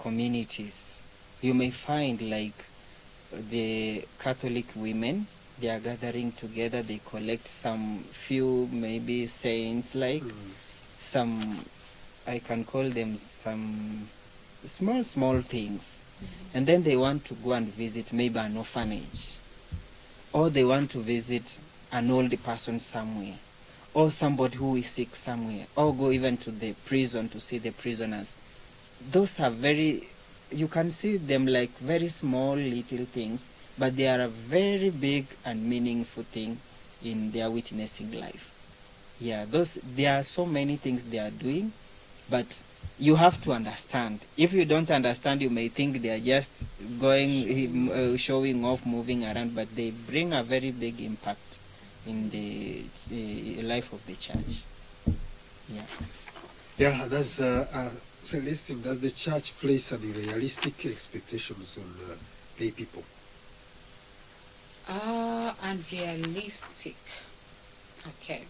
communities, you may find like the Catholic women, they are gathering together, they collect some few maybe saints, like some, I can call them some small things, and then they want to go and visit maybe an orphanage, or they want to visit an old person somewhere, or somebody who is sick somewhere, or go even to the prison to see the prisoners. Those are very, you can see them like very small little things, but they are a very big and meaningful thing in their witnessing life. Yeah, there are so many things they are doing, but you have to understand. If you don't understand, you may think they are just going, showing off, moving around, but they bring a very big impact in the life of the church. Yeah. Yeah, that's Celestine, does the church place any realistic expectations on lay people? Unrealistic. Okay.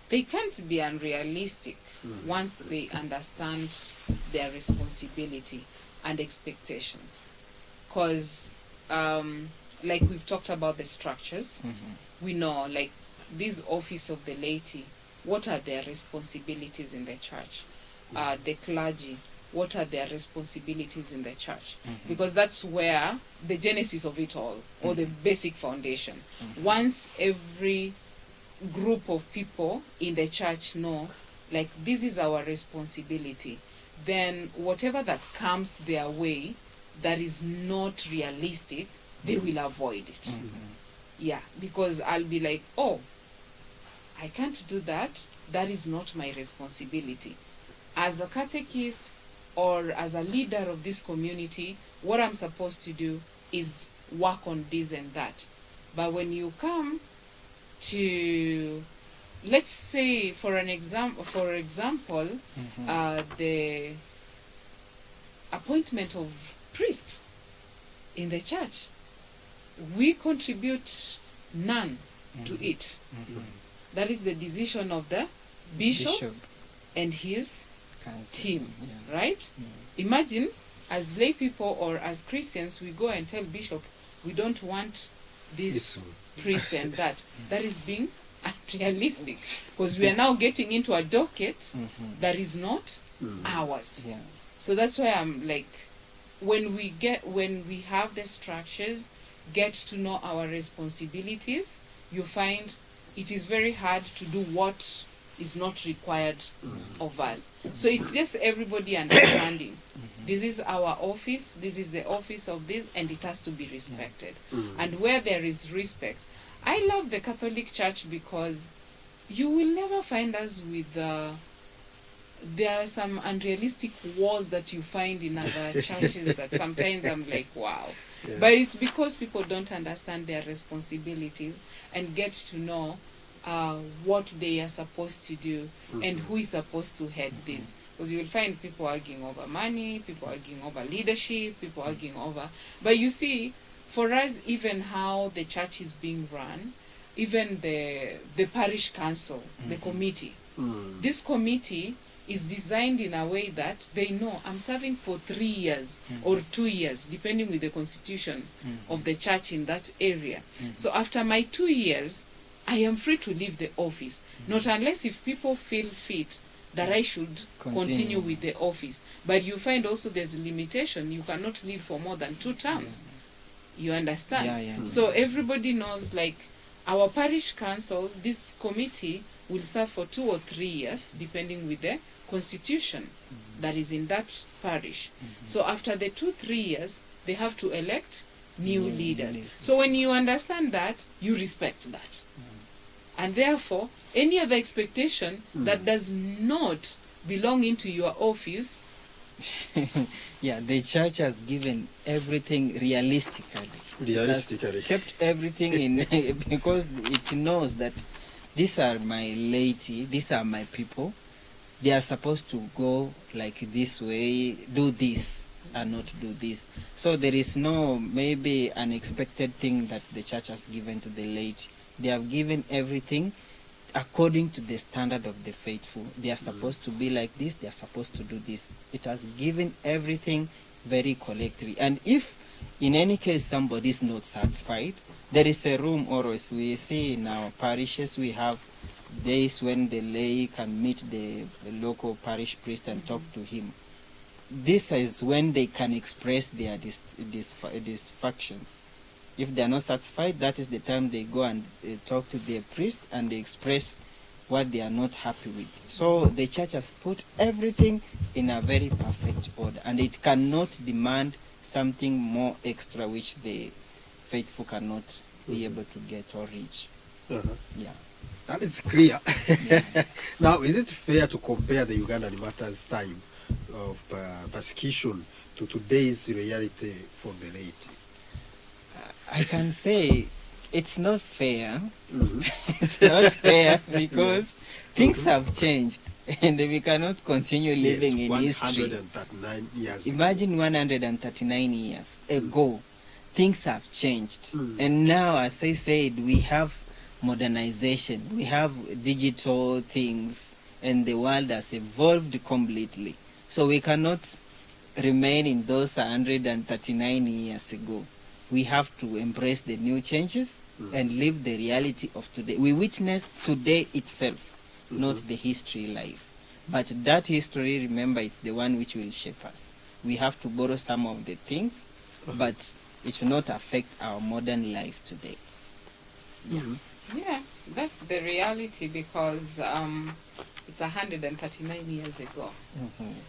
They can't be unrealistic once they understand their responsibility and expectations. Because, like we've talked about the structures, we know, like, this office of the laity, what are their responsibilities in the church? The clergy, what are their responsibilities in the church? Because that's where the genesis of it all, or the basic foundation. Once every group of people in the church know, like, this is our responsibility, then whatever that comes their way that is not realistic, they will avoid it. Yeah, because I'll be like, oh, I can't do that. That is not my responsibility. As a catechist or as a leader of this community, what I'm supposed to do is work on this and that. But when you come to, let's say, for example, the appointment of priests in the church, we contribute none to it. That is the decision of the bishop and his team, right? Imagine, as lay people or as Christians, we go and tell bishop, we don't want this priest and that. That is being unrealistic, because we are now getting into a docket that is not ours. So that's why I'm like, when we have the structures, get to know our responsibilities, you find it is very hard to do what is not required of us. So it's just everybody understanding. This is our office, this is the office of this, and it has to be respected. And where there is respect, I love the Catholic Church because you will never find us with there are some unrealistic wars that you find in other churches that sometimes I'm like, wow. But it's because people don't understand their responsibilities and get to know what they are supposed to do and who is supposed to head this. Because you will find people arguing over money, people arguing over leadership, people arguing over... But you see, for us, even how the church is being run, even the parish council, the committee, this committee is designed in a way that they know I'm serving for 3 years or 2 years, depending with the constitution of the church in that area. So after my 2 years, I am free to leave the office, not unless if people feel fit that I should continue with the office. But you find also there's a limitation. You cannot leave for more than 2 terms. You understand? So everybody knows, like, our parish council, this committee will serve for 2 or 3 years, depending with the constitution that is in that parish. So after the 2-3 years, they have to elect new leaders. So when you understand that, you respect that. And therefore, any other expectation that does not belong into your office... the church has given everything realistically. It has kept everything in because it knows that these are my laity, these are my people. They are supposed to go like this way, do this and not do this. So there is no maybe unexpected thing that the church has given to the laity. They have given everything according to the standard of the faithful. They are supposed to be like this, they are supposed to do this. It has given everything very collectively. And if in any case somebody is not satisfied, there is a room always. We see in our parishes, we have days when the lay can meet the local parish priest and talk to him. This is when they can express their dysfunctions. If they are not satisfied, that is the time they go and talk to the priest and they express what they are not happy with. So the church has put everything in a very perfect order, and it cannot demand something more extra which the faithful cannot be able to get or reach. Yeah. That is clear. Yeah. Now, is it fair to compare the Ugandan matters time of persecution to today's reality for the laity? I can say it's not fair. It's not fair because things have changed and we cannot continue living in history. 139 years Imagine 139 years ago, things have changed. And now, as I said, we have modernization, we have digital things, and the world has evolved completely. So we cannot remain in those 139 years ago. We have to embrace the new changes and live the reality of today. We witness today itself, not the history life. But that history, remember, it's the one which will shape us. We have to borrow some of the things, but it will not affect our modern life today. Yeah, that's the reality, because it's 139 years ago.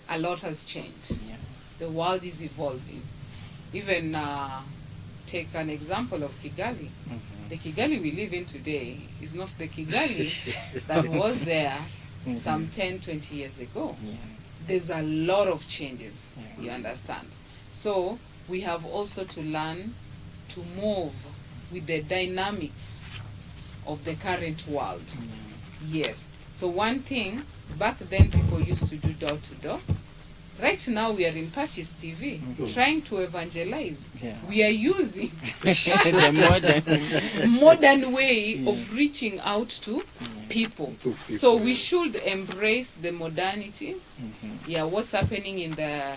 A lot has changed. Yeah. The world is evolving. Even take an example of Kigali. The Kigali we live in today is not the Kigali that was there some 10, 20 years ago. Yeah. There's a lot of changes, Yeah. you understand. So we have also to learn to move with the dynamics of the current world. Yes. So one thing, back then people used to do door to door. Right now we are in PACIS TV, trying to evangelize. Yeah. We are using The modern way of reaching out to people. So we should embrace the modernity. Yeah, what's happening in the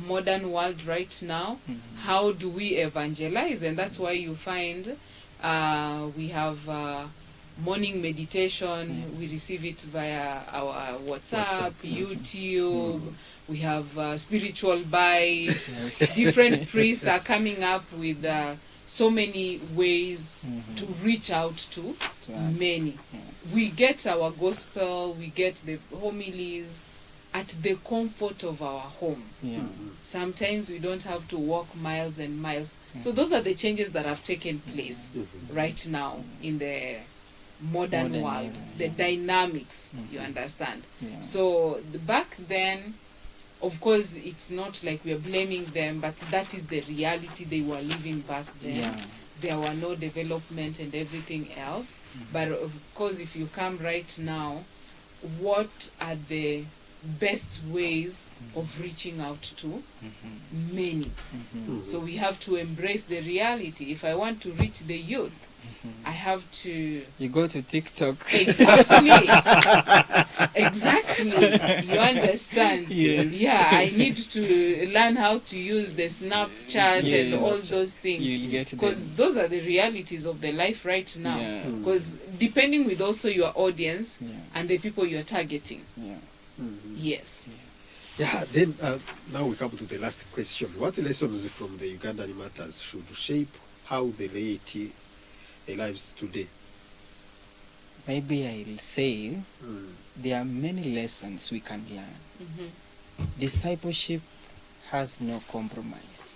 modern world right now? How do we evangelize? And that's why you find we have morning meditation. We receive it via our WhatsApp, YouTube. We have spiritual bites. Different priests are coming up with so many ways to reach out to many. We get our gospel, we get the homilies at the comfort of our home. Sometimes we don't have to walk miles and miles. So those are the changes that have taken place right now in the modern world, the dynamics, you understand. So back then, of course, it's not like we are blaming them, but that is the reality they were living back then. There were no development and everything else. But of course, if you come right now, what are the best ways of reaching out to many? So we have to embrace the reality. If I want to reach the youth, I have to... You go to TikTok. Exactly. Exactly. You understand? Yes. Yeah, I need to learn how to use the Snapchat Yes. and all those things. You'll get Because them. those are the realities of the life right now. Yeah. Because depending with also your audience Yeah. and the people you're targeting. Yeah. Yes. Yeah, then now we come to the last question. What lessons from the Ugandan matters should shape how the laity lives today? Maybe I'll say there are many lessons we can learn. Discipleship has no compromise.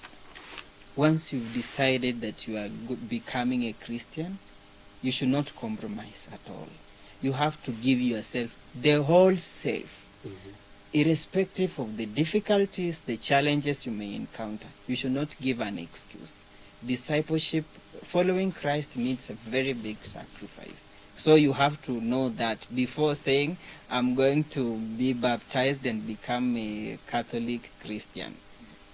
Once you've decided that you are becoming a Christian, you should not compromise at all. You have to give yourself, the whole self, irrespective of the difficulties, the challenges you may encounter. You should not give an excuse. Discipleship, following Christ, needs a very big sacrifice. So you have to know that before saying, I'm going to be baptized and become a Catholic Christian.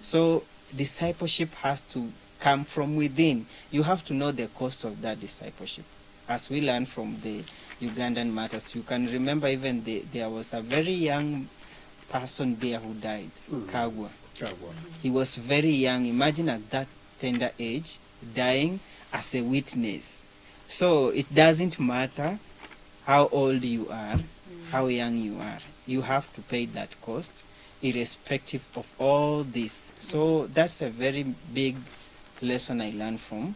So discipleship has to come from within. You have to know the cost of that discipleship. as we learn from the Ugandan matters, you can remember even there was a very young person there who died, Kagwa. He was very young. Imagine at that tender age, dying as a witness. So it doesn't matter how old you are, how young you are. You have to pay that cost, irrespective of all this. So that's a very big lesson I learned from